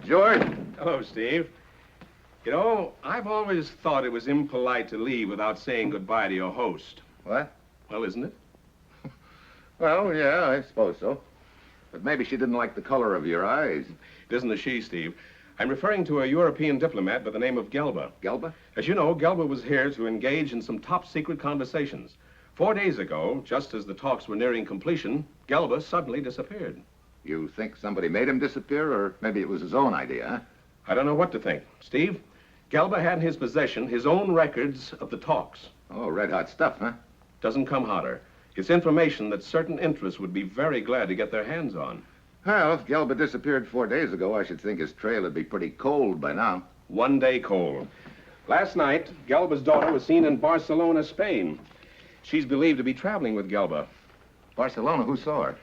George. Hello, Steve. You know, I've always thought it was impolite to leave without saying goodbye to your host. What? Well, isn't it? Well, yeah, I suppose so. But maybe she didn't like the color of your eyes. It isn't a she, Steve. I'm referring to a European diplomat by the name of Gelba. Gelba? As you know, Gelba was here to engage in some top-secret conversations. 4 days ago, just as the talks were nearing completion, Gelba suddenly disappeared. You think somebody made him disappear, or maybe it was his own idea, huh? I don't know what to think. Steve, Gelba had in his possession his own records of the talks. Oh, red-hot stuff, huh? Doesn't come hotter. It's information that certain interests would be very glad to get their hands on. Well, if Gelba disappeared 4 days ago, I should think his trail would be pretty cold by now. 1 day cold. Last night, Gelba's daughter was seen in Barcelona, Spain. She's believed to be traveling with Gelba. Barcelona, who saw her?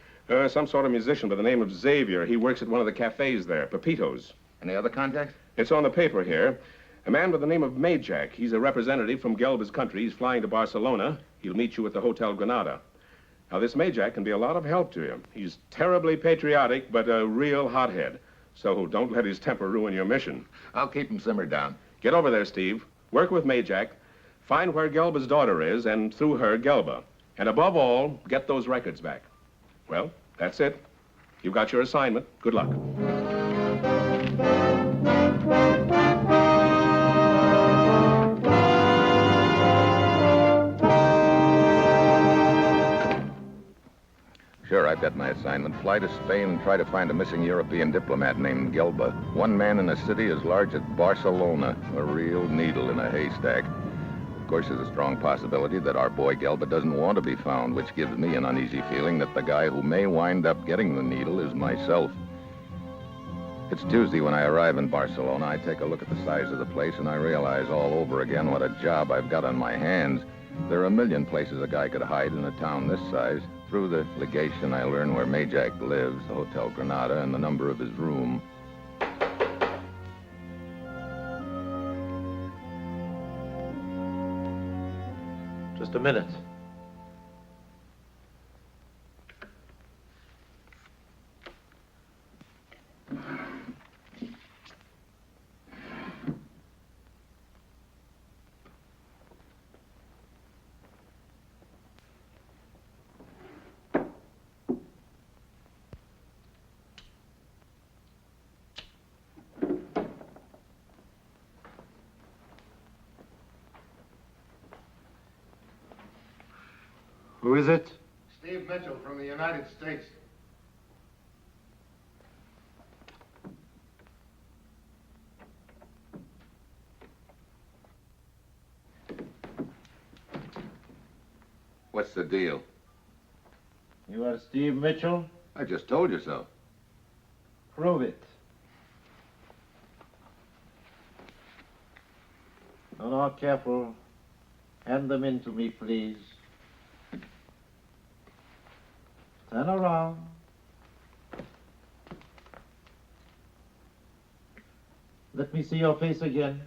Some sort of musician by the name of Xavier. He works at one of the cafes there, Pepito's. Any other contacts? It's on the paper here. A man by the name of Majak. He's a representative from Gelba's country. He's flying to Barcelona. He'll meet you at the Hotel Granada. Now, this Majak can be a lot of help to you. He's terribly patriotic, but a real hothead. So don't let his temper ruin your mission. I'll keep him simmered down. Get over there, Steve. Work with Majak. Find where Gelba's daughter is, and through her, Gelba. And above all, get those records back. Well, that's it. You've got your assignment. Good luck. Sure, I've got my assignment. Fly to Spain and try to find a missing European diplomat named Gelba. One man in a city as large as Barcelona. A real needle in a haystack. Of course, there's a strong possibility that our boy Gelba doesn't want to be found, which gives me an uneasy feeling that the guy who may wind up getting the needle is myself. It's Tuesday when I arrive in Barcelona. I take a look at the size of the place, and I realize all over again what a job I've got on my hands. There are a million places a guy could hide in a town this size. Through the legation, I learn where Majak lives, the Hotel Granada, and the number of his room. Just a minute. Who is it? Steve Mitchell from the United States. What's the deal? You are Steve Mitchell? I just told you so. Prove it. No, careful. Hand them in to me, please. Turn around. Let me see your face again.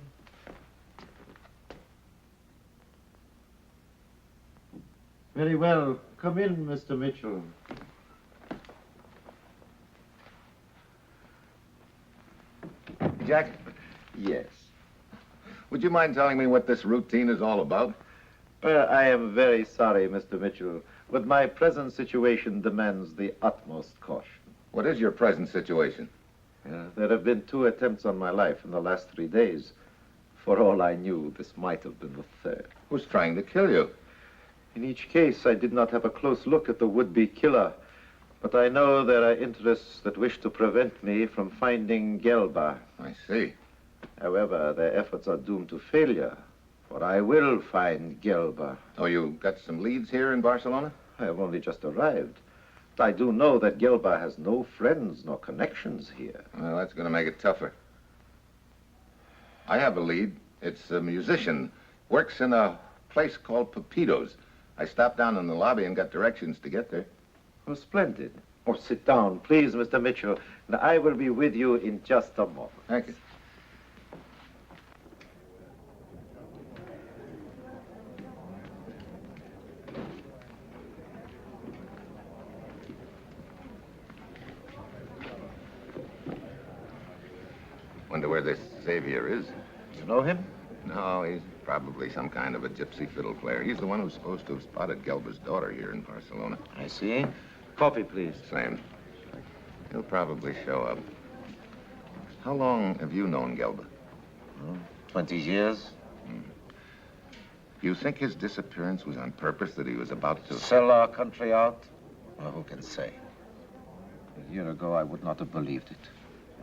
Very well. Come in, Mr. Mitchell. Jack? Yes. Would you mind telling me what this routine is all about? I am very sorry, Mr. Mitchell, but my present situation demands the utmost caution. What is your present situation? There have been 2 attempts on my life in the last 3 days. For all I knew, this might have been the third. Who's trying to kill you? In each case, I did not have a close look at the would-be killer, but I know there are interests that wish to prevent me from finding Gelba. I see. However, their efforts are doomed to failure, for I will find Gelba. Oh, you got some leads here in Barcelona? I have only just arrived. But I do know that Gelba has no friends nor connections here. Well, that's going to make it tougher. I have a lead. It's a musician. Works in a place called Pepito's. I stopped down in the lobby and got directions to get there. Oh, splendid. Oh, sit down, please, Mr. Mitchell, and I will be with you in just a moment. Thank you. Wonder where this Xavier is. You know him? No, he's probably some kind of a gypsy fiddle player. He's the one who's supposed to have spotted Gelba's daughter here in Barcelona. I see. Coffee, please. Same. He'll probably show up. How long have you known Gelba? 20 years. You think his disappearance was on purpose, that he was about to... Sell our country out? Well, who can say? A year ago, I would not have believed it.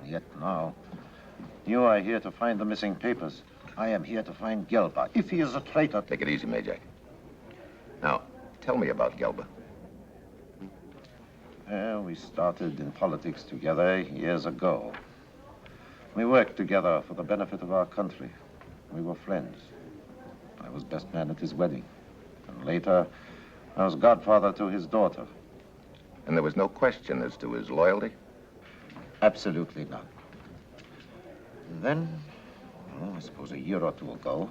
And yet now, you are here to find the missing papers. I am here to find Gelba. If he is a traitor... Take it easy, Majak. Now, tell me about Gelba. We started in politics together years ago. We worked together for the benefit of our country. We were friends. I was best man at his wedding. And later, I was godfather to his daughter. And there was no question as to his loyalty? Absolutely none. And then, I suppose a year or two ago,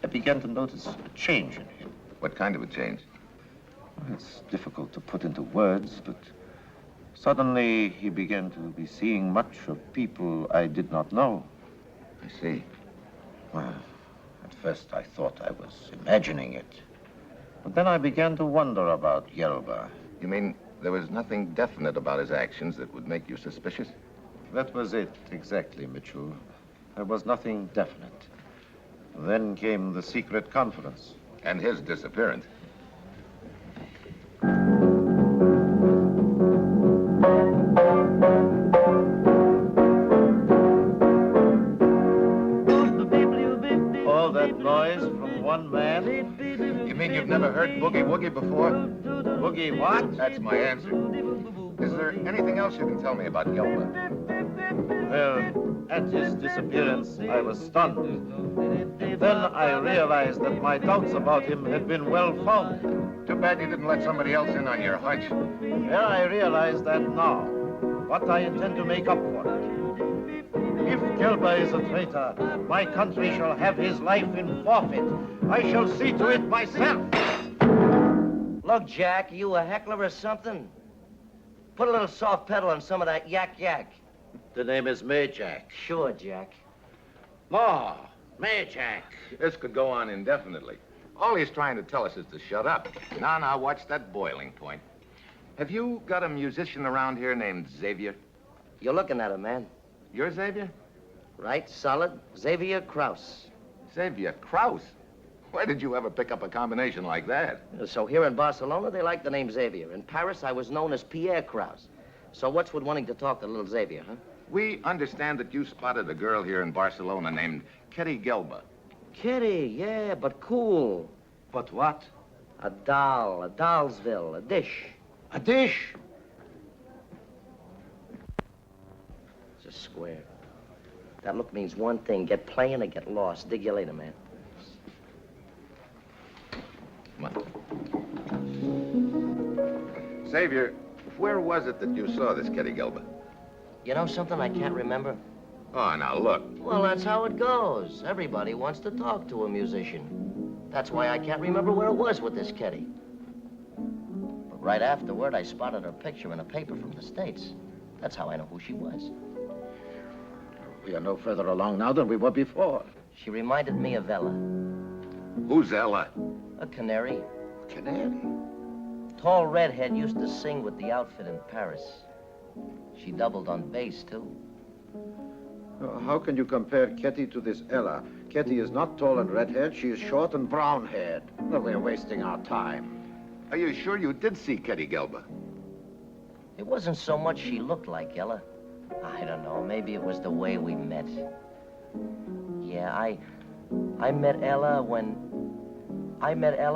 I began to notice a change in him. What kind of a change? It's difficult to put into words, but suddenly he began to be seeing much of people I did not know. I see. Well, at first I thought I was imagining it. But then I began to wonder about Gelba. You mean there was nothing definite about his actions that would make you suspicious? That was it, exactly, Mitchell. There was nothing definite. Then came the secret conference. And his disappearance. All that noise from one man? You mean you've never heard Boogie Woogie before? Boogie what? That's my answer. Is there anything else you can tell me about Gelba? Well, at his disappearance, I was stunned. Then I realized that my doubts about him had been well-founded. Too bad you didn't let somebody else in on your hunch. Well, I realize that now. But I intend to make up for it. If Gelba is a traitor, my country shall have his life in forfeit. I shall see to it myself. Look, Jack, you a heckler or something? Put a little soft pedal on some of that yak-yak. The name is Majak. Sure, Jack. More. Majak. This could go on indefinitely. All he's trying to tell us is to shut up. Now, watch that boiling point. Have you got a musician around here named Xavier? You're looking at him, man. You're Xavier? Right, solid. Xavier Kraus. Xavier Kraus? Where did you ever pick up a combination like that? So here in Barcelona, they like the name Xavier. In Paris, I was known as Pierre Kraus. So what's with wanting to talk to little Xavier, huh? We understand that you spotted a girl here in Barcelona named Ketty Gelba. Kitty, yeah, but cool. But what? A doll, a dollsville, a dish. A dish? It's a square. That look means one thing, get playing or get lost. Dig you later, man. Come on. Xavier, where was it that you saw this Ketty Gelba? You know something I can't remember? Oh, now look. Well, that's how it goes. Everybody wants to talk to a musician. That's why I can't remember where it was with this Kitty. But right afterward, I spotted her picture in a paper from the States. That's how I know who she was. We are no further along now than we were before. She reminded me of Ella, Who's Ella? a canary. Canary? Tall redhead used to sing with the outfit in Paris. She doubled on bass, too. How can you compare Ketty to this Ella? Ketty is not tall and red-haired. She is short and brown-haired. Well, we're wasting our time. Are you sure you did see Ketty Gelba? It wasn't so much she looked like Ella. I don't know, maybe it was the way we met. Yeah, I met Ella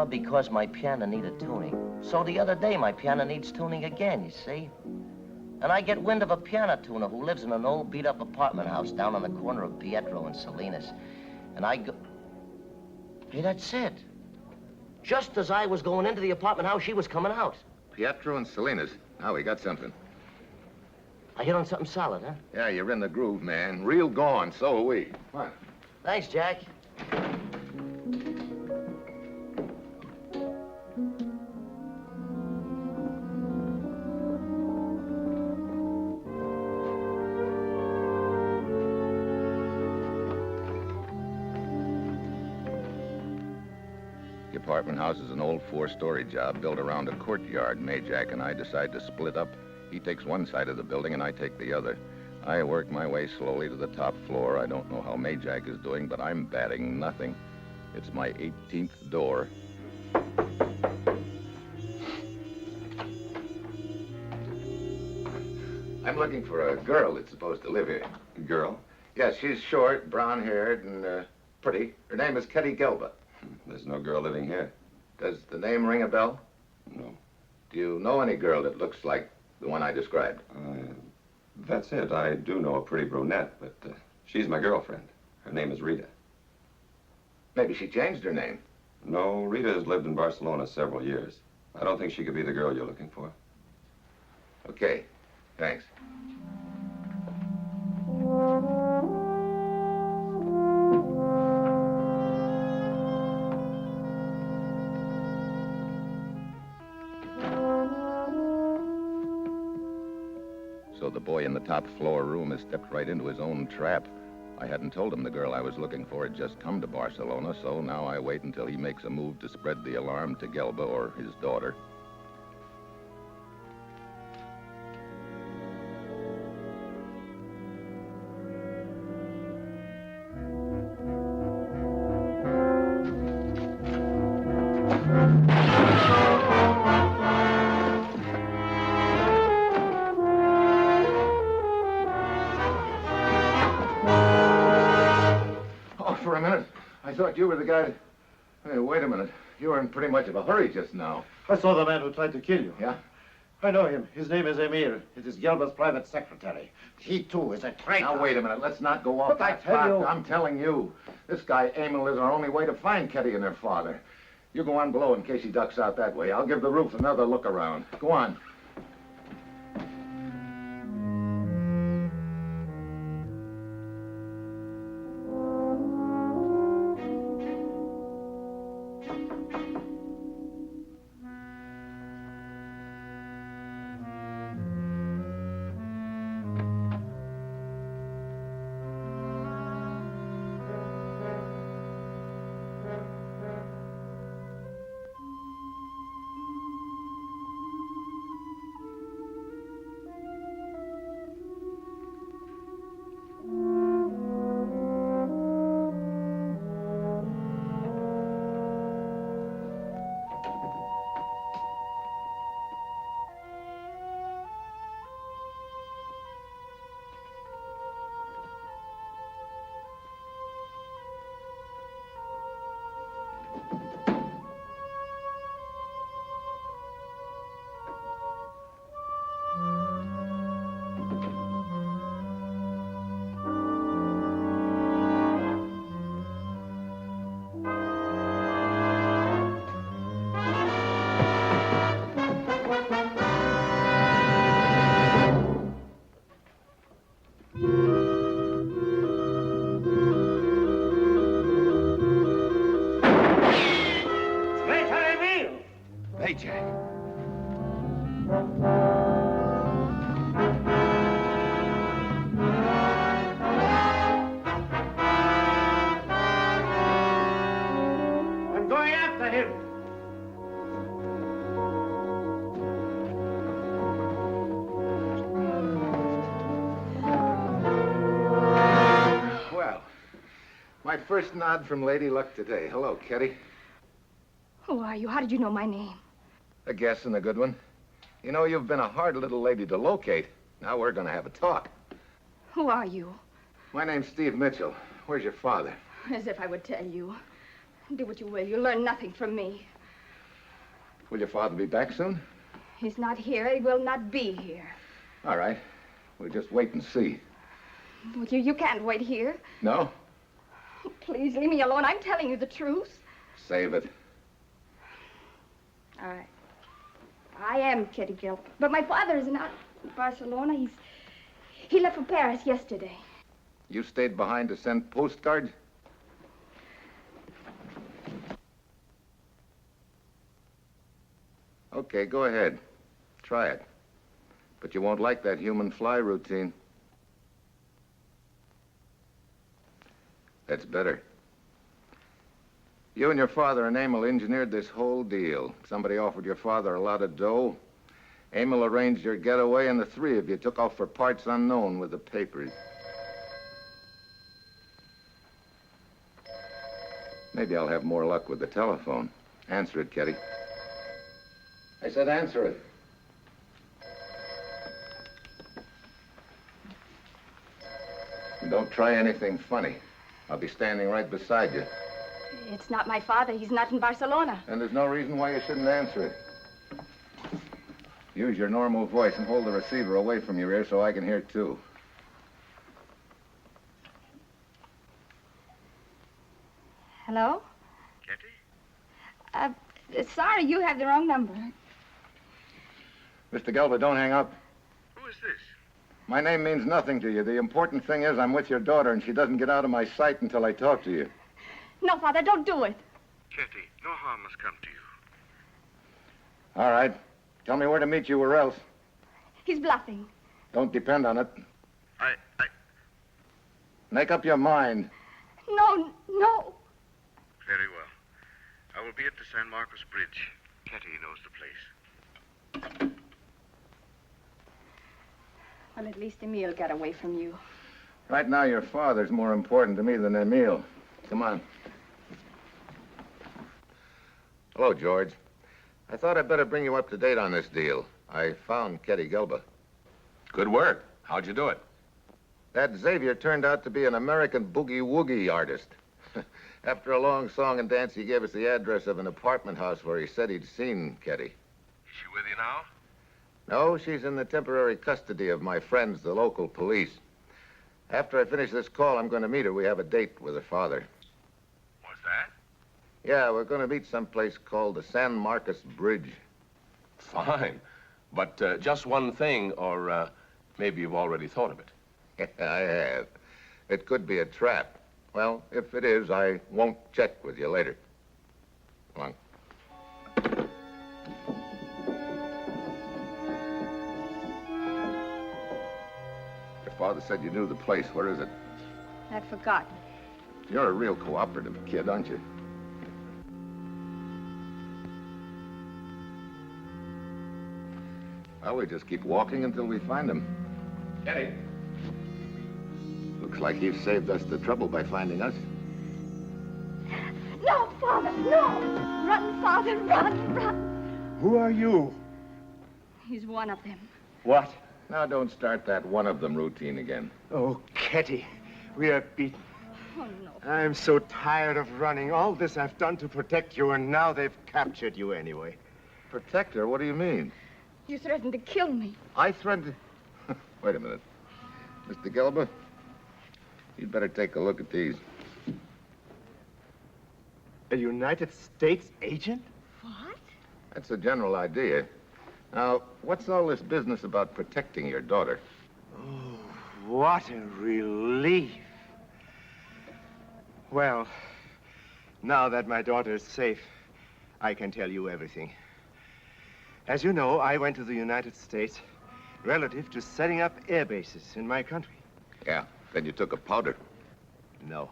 because my piano needed tuning. So the other day, my piano needs tuning again, you see? And I get wind of a piano tuner who lives in an old beat-up apartment house down on the corner of Pietro and Salinas. And I go... Hey, that's it. Just as I was going into the apartment house, she was coming out. Pietro and Salinas. Now we got something. I hit on something solid, huh? Yeah, you're in the groove, man. Real gone. So are we. Come on. Thanks, Jack. apartment house is an old 4-story job built around a courtyard. Majak and I decide to split up. He takes one side of the building and I take the other. I work my way slowly to the top floor. I don't know how Majak is doing, but I'm batting nothing. It's my 18th door. I'm looking for a girl that's supposed to live here. A girl? Yes, she's short, brown-haired, and pretty. Her name is Ketty Gelba. There's no girl living here. Does the name ring a bell? No. Do you know any girl that looks like the one I described? That's it. I do know a pretty brunette, but she's my girlfriend. Her name is Rita. Maybe she changed her name. No, Rita has lived in Barcelona several years. I don't think she could be the girl you're looking for. Okay, thanks. So the boy in the top floor room has stepped right into his own trap. I hadn't told him the girl I was looking for had just come to Barcelona, so now I wait until he makes a move to spread the alarm to Gelba or his daughter. For a minute, I thought you were the guy. Hey, wait a minute. You were in pretty much of a hurry just now. I saw the man who tried to kill you. Yeah? I know him. His name is Emir. It is Gelba's private secretary. He, too, is a traitor. Now, wait a minute. Let's not go off Look, I that tell track. you- I'm telling you. This guy, Emil, is our only way to find Ketty and her father. You go on below in case he ducks out that way. I'll give the roof another look around. Go on. Hey, Jack. I'm going after him. Well, my first nod from Lady Luck today. Hello, Ketty. Who are you? How did you know my name? A guess and a good one. You know, you've been a hard little lady to locate. Now we're going to have a talk. Who are you? My name's Steve Mitchell. Where's your father? As if I would tell you. Do what you will. You'll learn nothing from me. Will your father be back soon? He's not here. He will not be here. All right. We'll just wait and see. Well, you can't wait here. No? Please, leave me alone. I'm telling you the truth. Save it. All right. I am Kitty Gill. But my father is not in Barcelona. He left for Paris yesterday. You stayed behind to send postcards? Okay, go ahead. Try it. But you won't like that human fly routine. That's better. You and your father and Emil engineered this whole deal. Somebody offered your father a lot of dough. Emil arranged your getaway, and the three of you took off for parts unknown with the papers. Maybe I'll have more luck with the telephone. Answer it, Kitty. I said answer it. And don't try anything funny. I'll be standing right beside you. It's not my father. He's not in Barcelona. And there's no reason why you shouldn't answer it. Use your normal voice and hold the receiver away from your ear so I can hear too. Hello? Kitty? Sorry, you have the wrong number. Mr. Gelba, don't hang up. Who is this? My name means nothing to you. The important thing is I'm with your daughter, and she doesn't get out of my sight until I talk to you. No, Father, don't do it. Kitty, no harm must come to you. All right. Tell me where to meet you or else. He's bluffing. Don't depend on it. I... Make up your mind. No, no. Very well. I will be at the San Marcos Bridge. Kitty knows the place. Well, at least Emil got away from you. Right now, your father's more important to me than Emil. Come on. Hello, George. I thought I'd better bring you up to date on this deal. I found Kitty Gelba. Good work. How'd you do it? That Xavier turned out to be an American boogie-woogie artist. After a long song and dance, he gave us the address of an apartment house where he said he'd seen Kitty. Is she with you now? No, she's in the temporary custody of my friends, the local police. After I finish this call, I'm going to meet her. We have a date with her father. What's that? Yeah, we're going to meet someplace called the San Marcos Bridge. Fine. But just one thing, or maybe you've already thought of it. I have. It could be a trap. Well, if it is, I won't check with you later. Come on. Your father said you knew the place. Where is it? I've forgotten. You're a real cooperative kid, aren't you? Well, we just keep walking until we find him. Kitty. Looks like he's saved us the trouble by finding us. No, Father, no! Run, Father, run. Who are you? He's one of them. What? Now, don't start that one of them routine again. Oh, Kitty, we are beaten. Oh, no. I'm so tired of running. All this I've done to protect you, and now they've captured you anyway. Protect her? What do you mean? You threatened to kill me. I threatened... Wait a minute. Mr. Gelba, you'd better take a look at these. A United States agent? What? That's a general idea. Now, what's all this business about protecting your daughter? Oh, what a relief. Well, now that my daughter is safe, I can tell you everything. As you know, I went to the United States relative to setting up air bases in my country. Yeah, then you took a powder. No.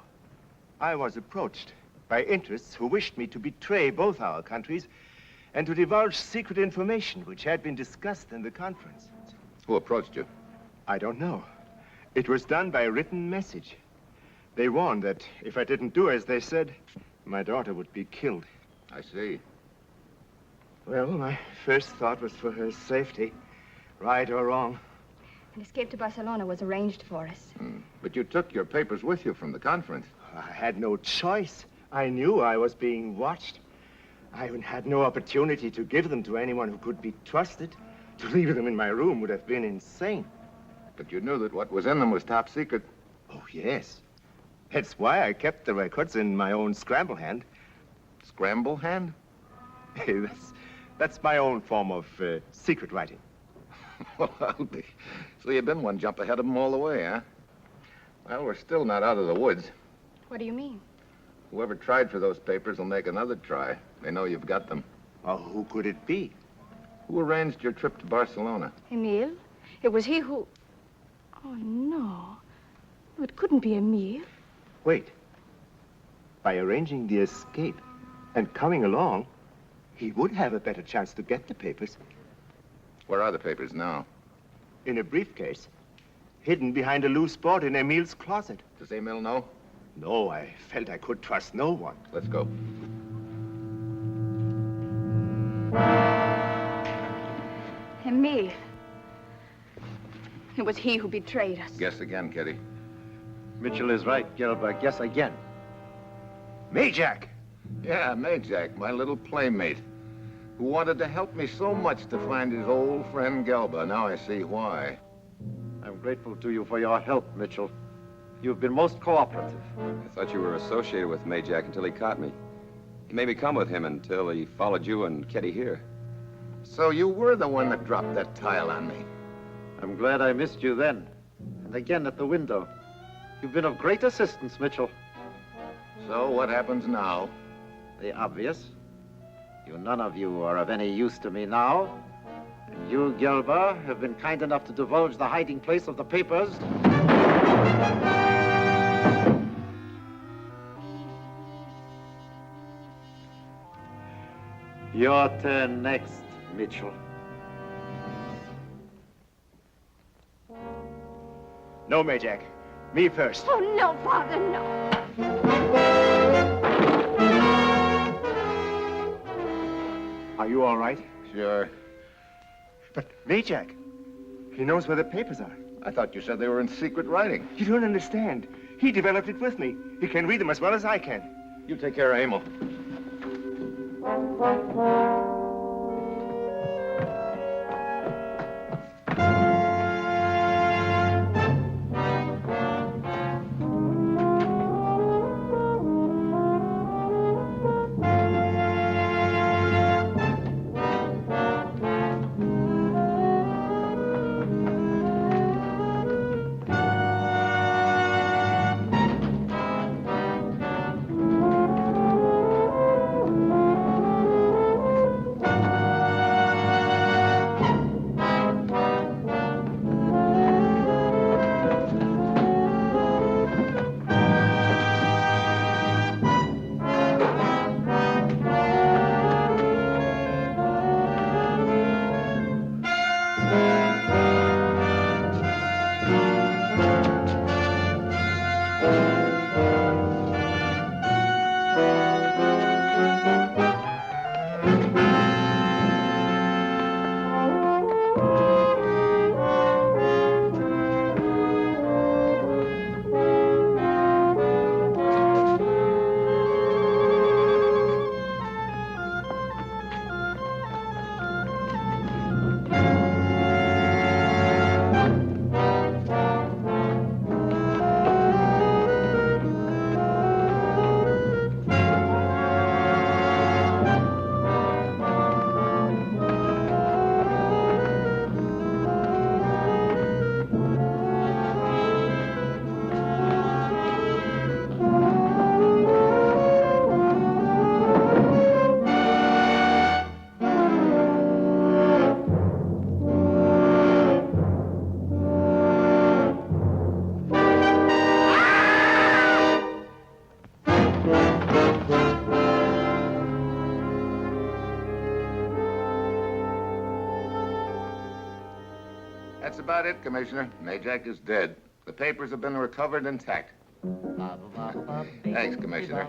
I was approached by interests who wished me to betray both our countries and to divulge secret information which had been discussed in the conference. Who approached you? I don't know. It was done by written message. They warned that if I didn't do as they said, my daughter would be killed. I see. Well, my first thought was for her safety, right or wrong. An escape to Barcelona was arranged for us. But you took your papers with you from the conference. I had no choice. I knew I was being watched. I had no opportunity to give them to anyone who could be trusted. To leave them in my room would have been insane. But you knew that what was in them was top secret. Oh, yes. That's why I kept the records in my own scramble hand. Scramble hand? That's my own form of secret writing. Well, I'll be. So you've been one jump ahead of them all the way, huh? Well, we're still not out of the woods. What do you mean? Whoever tried for those papers will make another try. They know you've got them. Well, who could it be? Who arranged your trip to Barcelona? Emil? It was he who... Oh, no. It couldn't be Emil. Wait. By arranging the escape, And coming along, he would have a better chance to get the papers. Where are the papers now? In a briefcase, hidden behind a loose board in Emil's closet. Does Emil know? No, I felt I could trust no one. Let's go. Emil. It was he who betrayed us. Guess again, Kitty. Mitchell is right, Gilbert. Guess again. Majak! Yeah, Majak, my little playmate, who wanted to help me so much to find his old friend Gelba. Now I see why. I'm grateful to you for your help, Mitchell. You've been most cooperative. I thought you were associated with Majak until he caught me. He made me come with him until he followed you and Kitty here. So you were the one that dropped that tile on me. I'm glad I missed you then. And again at the window. You've been of great assistance, Mitchell. So what happens now? The obvious. You none of you are of any use to me now. And you, Gelba, have been kind enough to divulge the hiding place of the papers. Your turn next, Mitchell. No, Majak. Me first. Oh, no, Father, no. Are you all right? Sure. But Majak, he knows where the papers are. I thought you said they were in secret writing. You don't understand. He developed it with me. He can read them as well as I can. You take care of Emil. That's about it, Commissioner. Majak is dead. The papers have been recovered intact. Thanks, Commissioner.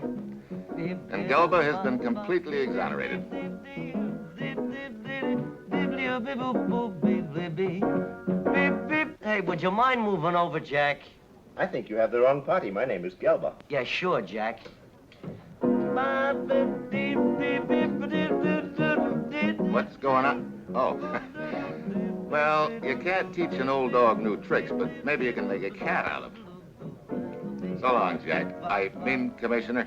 And Gelba has been completely exonerated. Hey, would you mind moving over, Jack? I think you have the wrong party. My name is Gelba. Yeah, sure, Jack. What's going on? Oh. Well, you can't teach an old dog new tricks, but maybe you can make a cat out of him. So long, Jack. I mean, Commissioner.